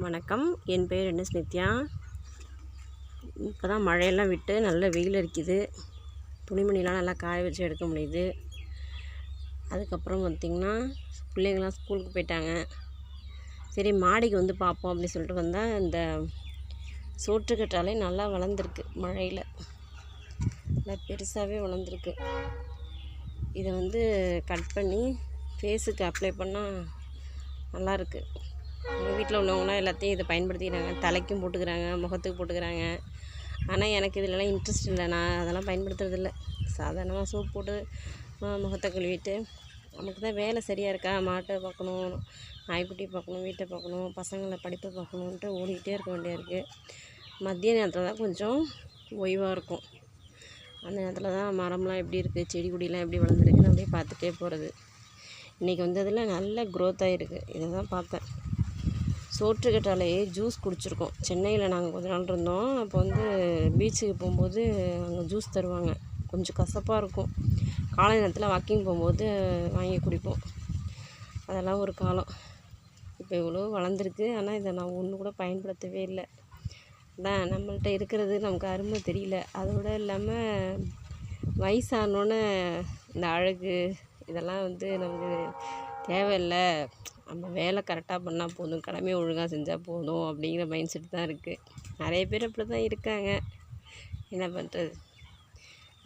வணக்கம். என் பேர் நித்யா. இப்போ தான் மழையெல்லாம் விட்டு நல்ல வெயில் அடிக்குது. துணிமணிலாம் நல்லா காய வச்சு எடுக்க முடியுது. அதுக்கப்புறம் பார்த்திங்கன்னா பிள்ளைங்களாம் ஸ்கூலுக்கு போயிட்டாங்க. சரி மாடிக்கு வந்து பார்ப்போம் அப்படின்னு சொல்லிட்டு வந்தால் இந்த சோற்றுக்கற்றாழை நல்லா வளர்ந்துருக்கு. மழையில் நல்லா பெருசாகவே வளர்ந்துருக்கு. இதை வந்து கட் பண்ணி ஃபேஸுக்கு அப்ளை பண்ணால் நல்லாயிருக்கு. எங்கள் வீட்டில் உள்ளவங்களாம் எல்லாத்தையும் இதை பயன்படுத்திக்கிறாங்க. தலைக்கும் போட்டுக்கிறாங்க, முகத்துக்கு போட்டுக்கிறாங்க. ஆனால் எனக்கு இதிலலாம் இன்ட்ரெஸ்ட் இல்லை. நான் அதெல்லாம் பயன்படுத்துறதில்ல. சாதாரணமாக சோப் போட்டு முகத்தை கழுவிட்டு நமக்கு தான் வேலை சரியாக இருக்கா, மாட்டை பார்க்கணும், நாய்க்குட்டி பார்க்கணும், வீட்டை பார்க்கணும், பசங்களை படிப்பை பார்க்கணுன்ட்டு ஓடிக்கிட்டே இருக்க வேண்டியா இருக்குது. மதிய நேரத்தில் தான் கொஞ்சம் ஓய்வாக இருக்கும். அந்த நேரத்தில் தான் மரம்லாம் எப்படி இருக்குது, செடி கொடிலாம் எப்படி வளர்ந்துருக்குன்னு அப்படியே பார்த்துட்டே போகிறது. இன்றைக்கி வந்ததில் நல்ல க்ரோத் ஆகிருக்கு. இதை தான் பார்த்தேன். சோற்றுக்கற்றாழையே ஜூஸ் குடிச்சிருக்கோம். சென்னையில் நாங்கள் கொஞ்ச நாள் இருந்தோம். அப்போ வந்து பீச்சுக்கு போகும்போது அங்கே ஜூஸ் தருவாங்க. கொஞ்சம் கசப்பாக இருக்கும். காலை நேரத்தில் வாக்கிங் போகும்போது வாங்கி குடிப்போம். அதெல்லாம் ஒரு காலம். இப்போ இவ்வளோ வளர்ந்துருக்கு. ஆனால் இதை நான் ஒன்று கூட பயன்படுத்தவே இல்லை. அதான் நம்மள்கிட்ட இருக்கிறது நமக்கு அருமை தெரியல. அதோடு இல்லாமல் வயசானோன்னே இந்த அழகு இதெல்லாம் வந்து நமக்கு தேவையில்லை. நம்ம வேலை கரெக்டாக பண்ணால் போதும், கடமையை ஒழுங்காக செஞ்சால் போதும் அப்படிங்கிற மைண்ட் செட் தான் இருக்குது. நிறைய பேர் அப்படி தான் இருக்காங்க. என்ன பண்ணுறது?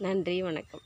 நன்றி, வணக்கம்.